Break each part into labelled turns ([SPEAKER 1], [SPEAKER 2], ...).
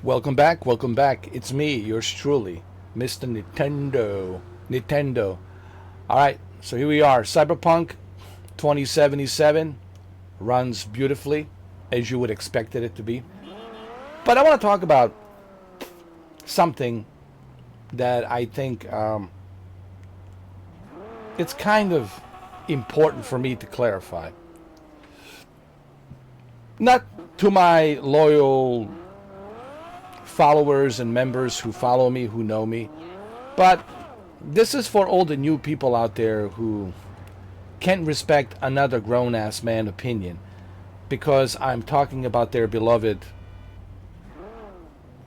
[SPEAKER 1] Welcome back, welcome back. It's me, yours truly, Mr. Nintendo. Alright, so here we are. Cyberpunk 2077 runs beautifully, as you would expect it to be. But I want to talk about something that I think it's kind of important for me to clarify. Not to my loyal followers and members who follow me, who know me, but this is for all the new people out there who can't respect another grown-ass man opinion because I'm talking about their beloved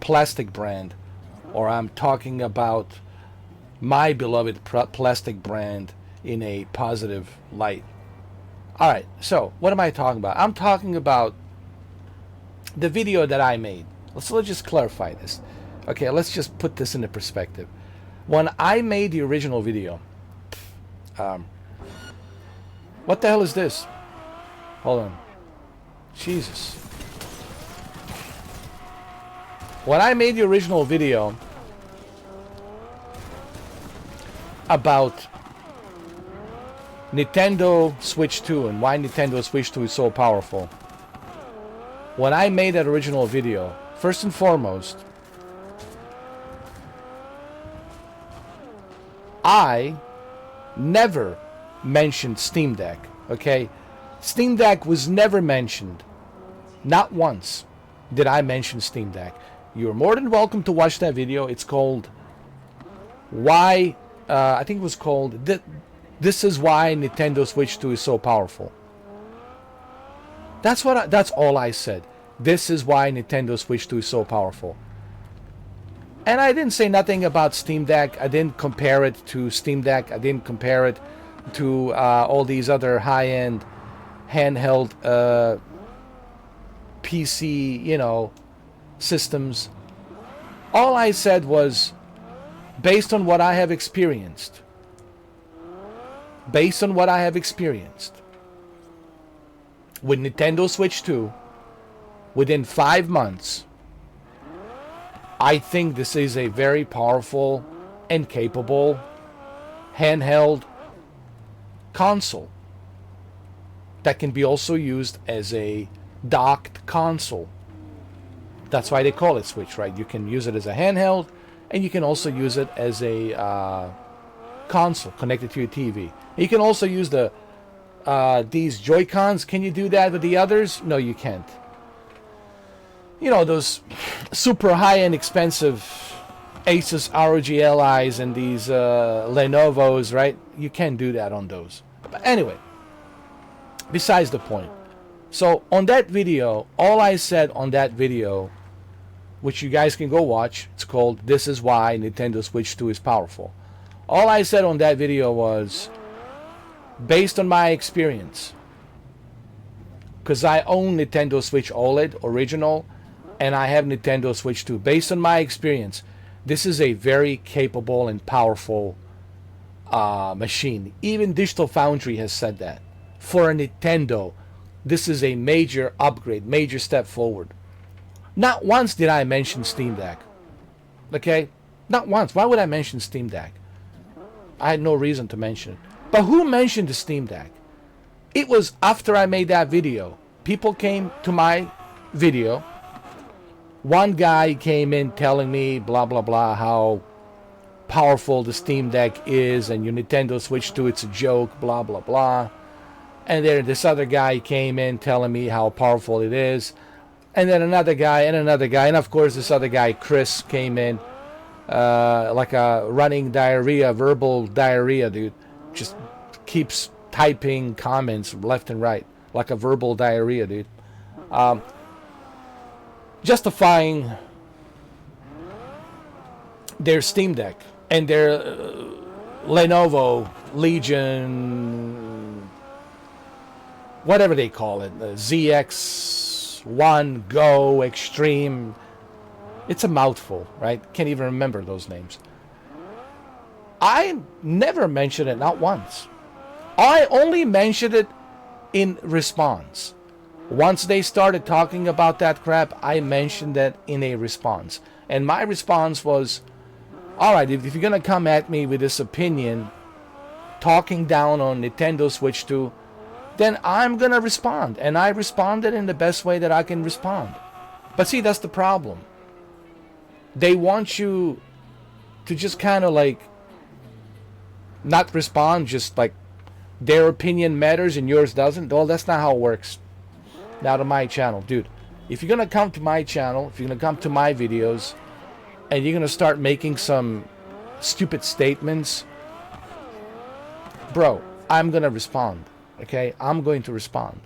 [SPEAKER 1] plastic brand, or I'm talking about my beloved plastic brand in a positive light. Alright, so what am I talking about? I'm talking about the video that I made. So let's just clarify this. Okay, let's just put this into perspective. When I made the original video, what the hell is this? Hold on. Jesus. When I made the original video about Nintendo Switch 2 and why Nintendo Switch 2 is so powerful, when I made that original video, first and foremost, I never mentioned Steam Deck, okay? Steam Deck was never mentioned. Not once did I mention Steam Deck. You're more than welcome to watch that video. It's called Why, I think it was called This is Why Nintendo Switch 2 is So Powerful. That's all I said. This is why Nintendo Switch 2 is so powerful. And I didn't say nothing about Steam Deck. I didn't compare it to Steam Deck. I didn't compare it to all these other high-end handheld PC, systems. All I said was, based on what I have experienced, with Nintendo Switch 2, within 5 months, I think this is a very powerful and capable handheld console that can be also used as a docked console. That's why they call it Switch, right? You can use it as a handheld, and you can also use it as a console connected to your TV. You can also use these Joy-Cons. Can you do that with the others? No, you can't. Those super high-end expensive Asus ROG Lis and these Lenovo's, right? You can't do that on those. But anyway, besides the point. So on that video, all I said on that video, which you guys can go watch, it's called This is Why Nintendo Switch 2 is Powerful. All I said on that video was, based on my experience, because I own Nintendo Switch OLED original, and I have Nintendo Switch 2. Based on my experience, this is a very capable and powerful machine. Even Digital Foundry has said that. For a Nintendo, this is a major upgrade, major step forward. Not once did I mention Steam Deck. Okay? Not once. Why would I mention Steam Deck? I had no reason to mention it. But who mentioned the Steam Deck? It was after I made that video. People came to my video. One guy came in telling me, blah, blah, blah, how powerful the Steam Deck is, and your Nintendo Switch 2, it's a joke, blah, blah, blah. And then this other guy came in telling me how powerful it is. And then another guy, and of course this other guy, Chris, came in like a running diarrhea, verbal diarrhea, dude. Just keeps typing comments left and right, like a verbal diarrhea, dude. Justifying their Steam Deck and their Lenovo Legion, whatever they call it, ZX1 Go Extreme. It's a mouthful, right? Can't even remember those names. I never mentioned it, not once. I only mentioned it in response. Once they started talking about that crap, I mentioned that in a response. And my response was, all right, if you're going to come at me with this opinion, talking down on Nintendo Switch 2, then I'm going to respond. And I responded in the best way that I can respond. But see, that's the problem. They want you to just kind of like not respond, just like their opinion matters and yours doesn't. Well, that's not how it works. Now to my channel, dude. If you're going to come to my channel, if you're going to come to my videos, and you're going to start making some stupid statements, bro, I'm going to respond. Okay? I'm going to respond.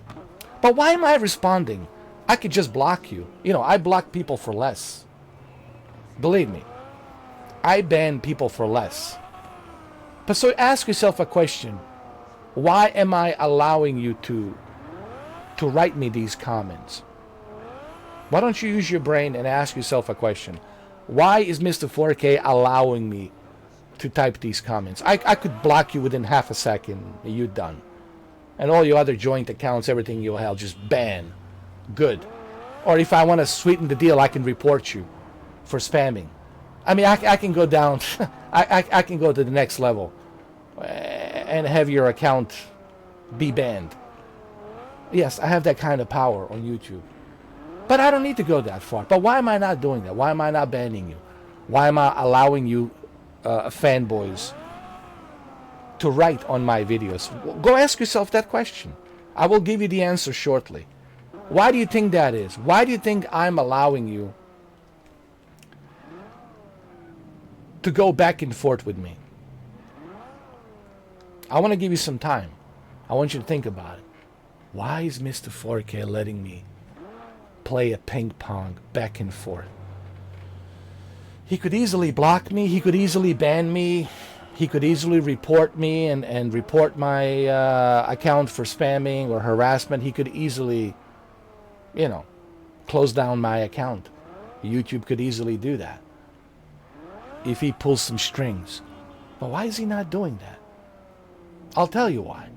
[SPEAKER 1] But why am I responding? I could just block you. You know, I block people for less. Believe me. I ban people for less. But so ask yourself a question. Why am I allowing you to write me these comments? Why don't you use your brain and ask yourself a question? Why is MrFourkay allowing me to type these comments? I could block you within half a second and you're done. And all your other joint accounts, everything you have, just ban. Good. Or if I want to sweeten the deal, I can report you for spamming. I mean, I can go down. I can go to the next level and have your account be banned. Yes, I have that kind of power on YouTube. But I don't need to go that far. But why am I not doing that? Why am I not banning you? Why am I allowing you fanboys to write on my videos? Go ask yourself that question. I will give you the answer shortly. Why do you think that is? Why do you think I'm allowing you to go back and forth with me? I want to give you some time. I want you to think about it. Why is MrFourkay letting me play a ping pong back and forth? He could easily block me. He could easily ban me. He could easily report me and report my account for spamming or harassment. He could easily, you know, close down my account. YouTube could easily do that if he pulls some strings. But why is he not doing that? I'll tell you why.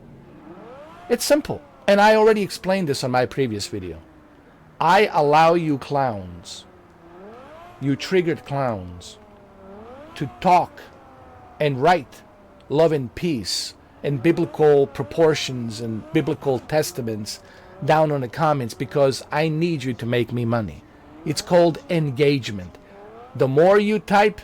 [SPEAKER 1] It's simple. And I already explained this on my previous video. I allow you clowns, you triggered clowns, to talk and write love and peace and biblical proportions and biblical testaments down on the comments because I need you to make me money. It's called engagement. The more you type,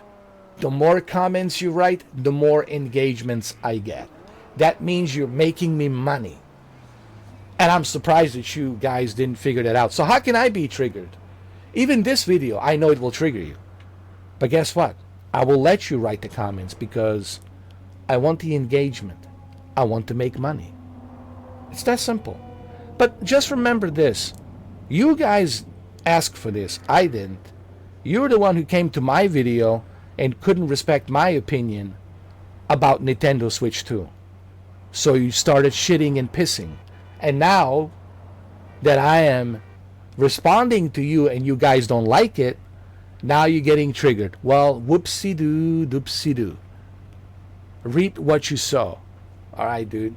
[SPEAKER 1] the more comments you write, the more engagements I get. That means you're making me money. And I'm surprised that you guys didn't figure that out. So how can I be triggered? Even this video, I know it will trigger you. But guess what? I will let you write the comments because I want the engagement. I want to make money. It's that simple. But just remember this. You guys asked for this. I didn't. You're the one who came to my video and couldn't respect my opinion about Nintendo Switch 2. So you started shitting and pissing. And now that I am responding to you and you guys don't like it, now you're getting triggered. Well, whoopsie-doo, doopsie-doo. Reap what you sow. All right, dude.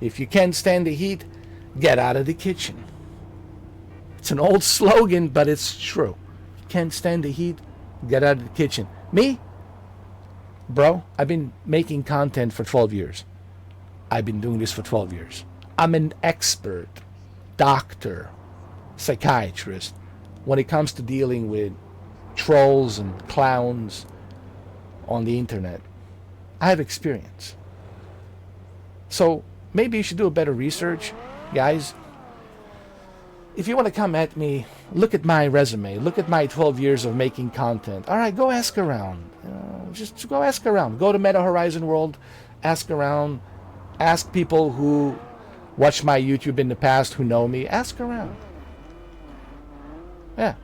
[SPEAKER 1] If you can't stand the heat, get out of the kitchen. It's an old slogan, but it's true. If you can't stand the heat, get out of the kitchen. Me? Bro, I've been making content for 12 years. I've been doing this for 12 years. I'm an expert, doctor, psychiatrist when it comes to dealing with trolls and clowns on the internet. I have experience. So maybe you should do a better research, guys. If you want to come at me, look at my resume. Look at my 12 years of making content. All right, go ask around. Just go ask around. Go to Meta Horizon World, ask around. Ask people who watched my YouTube in the past who know me. Ask around. Yeah.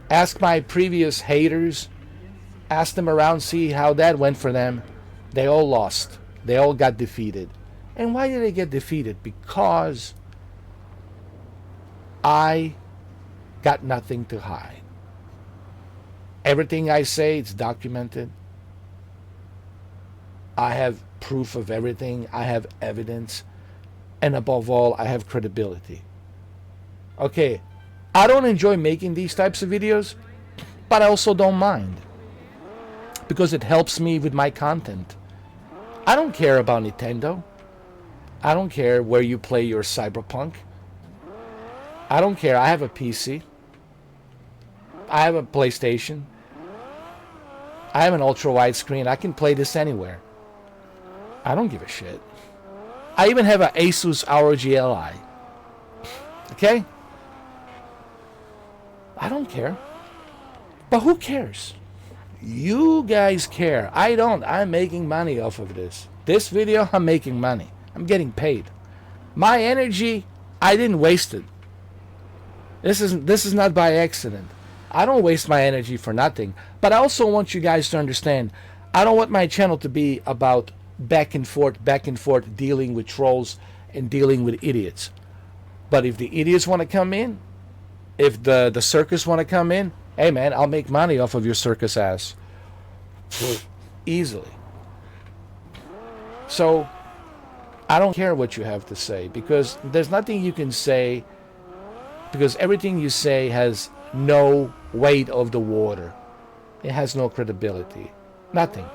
[SPEAKER 1] Ask my previous haters. Ask them around, see how that went for them. They all lost. They all got defeated. And why did they get defeated? Because I got nothing to hide. Everything I say, it's documented. I have proof of everything. I have evidence. And above all, I have credibility. Okay, I don't enjoy making these types of videos, but I also don't mind because it helps me with my content. I don't care about Nintendo. I don't care where you play your Cyberpunk. I don't care. I have a PC. I have a PlayStation. I have an ultra wide screen. I can play this anywhere. I don't give a shit. I even have an Asus ROG Li. Okay? I don't care. But who cares? You guys care. I don't. I'm making money off of this. This video, I'm making money. I'm getting paid. My energy, I didn't waste it. This is not by accident. I don't waste my energy for nothing. But I also want you guys to understand, I don't want my channel to be about back and forth, dealing with trolls and dealing with idiots. But if the idiots want to come in, if the circus want to come in, hey man, I'll make money off of your circus ass. Easily. So, I don't care what you have to say, because there's nothing you can say, because everything you say has no weight of the water. It has no credibility. Nothing.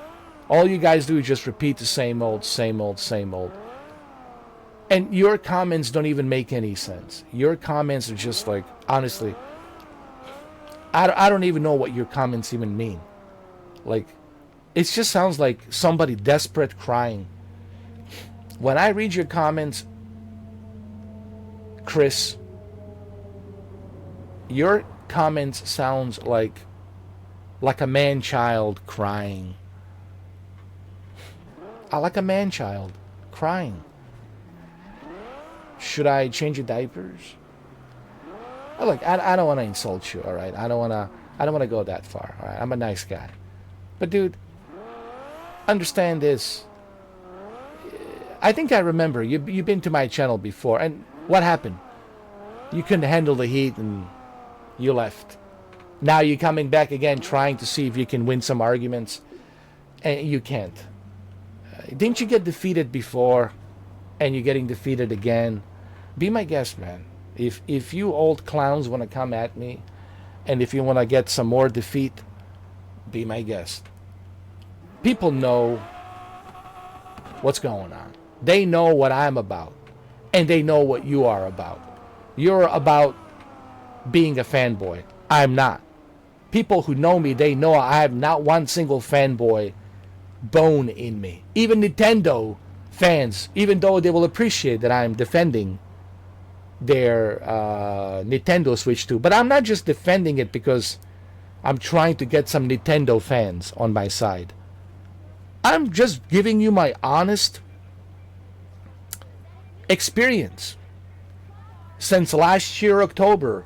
[SPEAKER 1] All you guys do is just repeat the same old, same old, same old. And your comments don't even make any sense. Your comments are just like, honestly, I don't even know what your comments even mean. Like, it just sounds like somebody desperate crying. When I read your comments, Chris, your comments sounds like a man-child crying. I like a man-child crying. Should I change your diapers? Look, I don't want to insult you, all right? I don't want to go that far, all right? I'm a nice guy. But dude, understand this. I think I remember you've been to my channel before, and what happened? You couldn't handle the heat and you left. Now you're coming back again trying to see if you can win some arguments, and you can't. Didn't you get defeated before and you're getting defeated again? Be my guest, man. If you old clowns want to come at me, and if you want to get some more defeat, be my guest. People know what's going on. They know what I'm about, and they know what you are about. You're about being a fanboy. I'm not. People who know me, they know I have not one single fanboy bone in me. Even Nintendo fans, even though they will appreciate that I'm defending their Nintendo Switch 2. But I'm not just defending it because I'm trying to get some Nintendo fans on my side. I'm just giving you my honest experience. Since last year, October,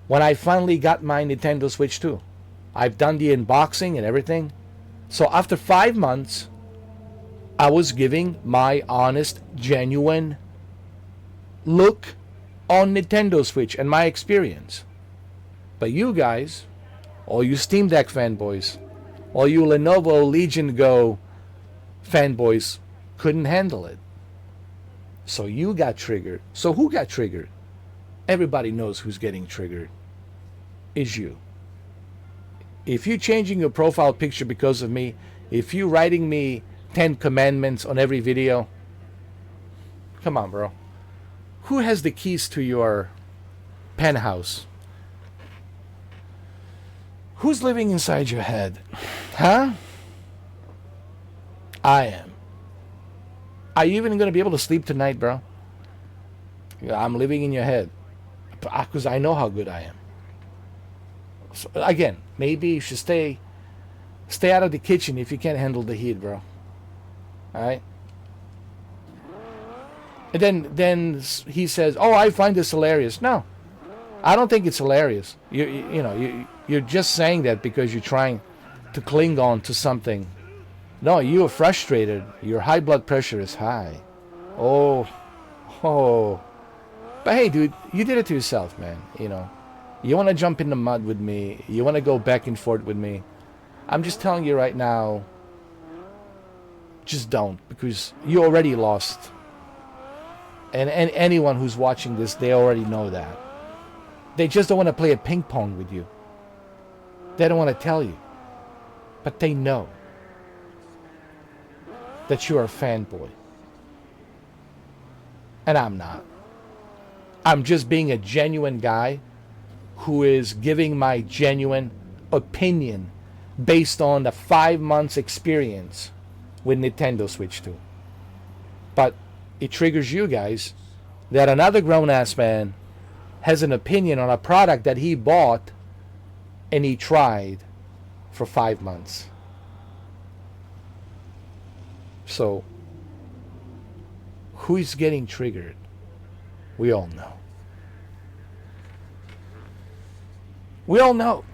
[SPEAKER 1] when I finally got my Nintendo Switch 2. I've done the unboxing and everything. So after 5 months, I was giving my honest, genuine look on Nintendo Switch and my experience. But you guys, all you Steam Deck fanboys, all you Lenovo Legion Go fanboys, couldn't handle it. So you got triggered. So who got triggered? Everybody knows who's getting triggered. Is you. If you changing your profile picture because of me, if you writing me 10 commandments on every video, come on, bro. Who has the keys to your penthouse? Who's living inside your head? Huh? I am. Are you even going to be able to sleep tonight, bro? I'm living in your head. Because I know how good I am. So, again, maybe you should stay out of the kitchen if you can't handle the heat, bro. Alright? And then he says, "Oh, I find this hilarious." No, I don't think it's hilarious. You're just saying that because you're trying to cling on to something. No, you are frustrated. Your high blood pressure is high. Oh. But hey, dude, you did it to yourself, man. You want to jump in the mud with me. You want to go back and forth with me. I'm just telling you right now, just don't, because you already lost. And anyone who's watching this, they already know that. They just don't want to play a ping pong with you. They don't want to tell you. But they know that you are a fanboy. And I'm not. I'm just being a genuine guy who is giving my genuine opinion based on the 5 months experience with Nintendo Switch 2. But it triggers you guys that another grown-ass man has an opinion on a product that he bought and he tried for 5 months. So, who is getting triggered? We all know. We all know.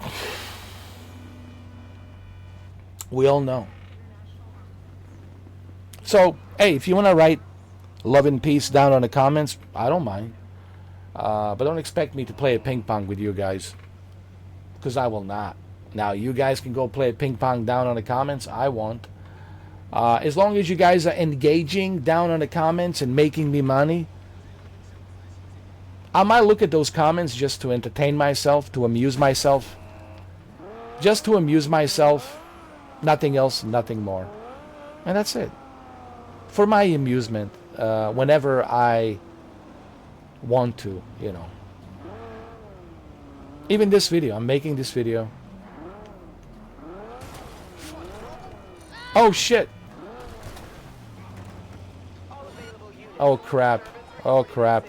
[SPEAKER 1] We all know. So, hey, if you want to write love and peace down on the comments, I don't mind. But don't expect me to play a ping pong with you guys, because I will not. Now, you guys can go play a ping pong down on the comments. I won't. As long as you guys are engaging down on the comments and making me money, I might look at those comments just to entertain myself, to amuse myself. Just to amuse myself. Nothing else, nothing more. And that's it. For my amusement, whenever I want to, you know. Even this video, I'm making this video. Oh shit! Oh crap. Oh crap.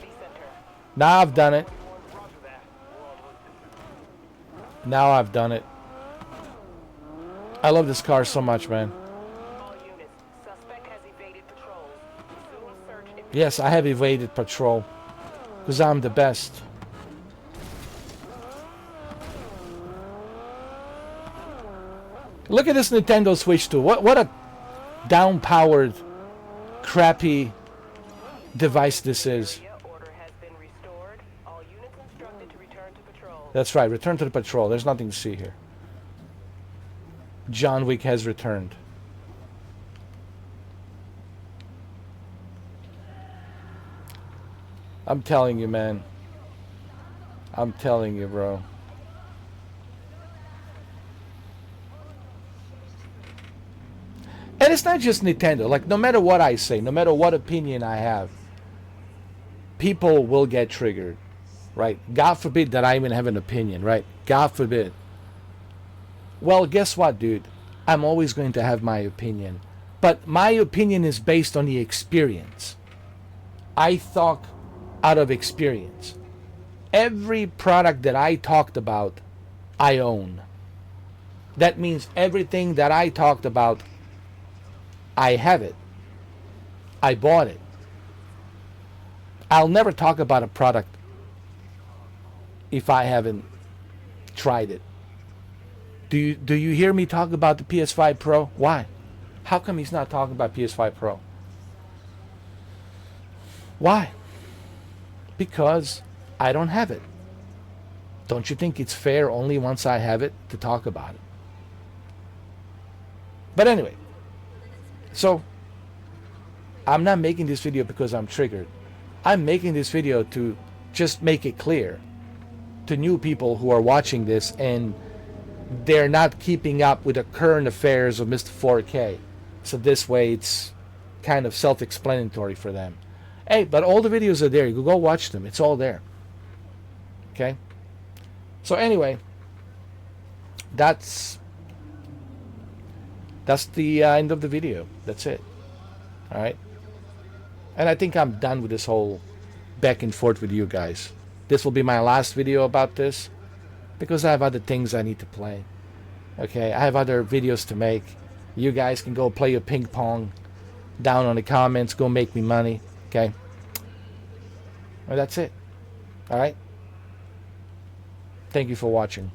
[SPEAKER 1] Now I've done it. Now I've done it. I love this car so much, man. Yes, I have evaded patrol. Because I'm the best. Look at this Nintendo Switch 2. What a down-powered, crappy device this is. That's right, return to the patrol. There's nothing to see here. John Wick has returned. I'm telling you, man. I'm telling you, bro. And it's not just Nintendo. Like, no matter what I say, no matter what opinion I have, people will get triggered, right? God forbid that I even have an opinion, right? God forbid. Well, guess what, dude? I'm always going to have my opinion. But my opinion is based on the experience. I talk out of experience. Every product that I talked about, I own. That means everything that I talked about, I have it. I bought it. I'll never talk about a product if I haven't tried it. Do you hear me talk about the PS5 Pro? Why? How come he's not talking about PS5 Pro? Why? Because I don't have it. Don't you think it's fair only once I have it to talk about it? But anyway, so I'm not making this video because I'm triggered. I'm making this video to just make it clear to new people who are watching this and they're not keeping up with the current affairs of MrFourkay. So this way it's kind of self-explanatory for them. Hey, but all the videos are there. You can go watch them. It's all there. Okay? So anyway, that's the end of the video. That's it. All right? And I think I'm done with this whole back and forth with you guys. This will be my last video about this because I have other things I need to play. Okay? I have other videos to make. You guys can go play your ping pong down on the comments. Go make me money. Okay? Well, that's it. All right? Thank you for watching.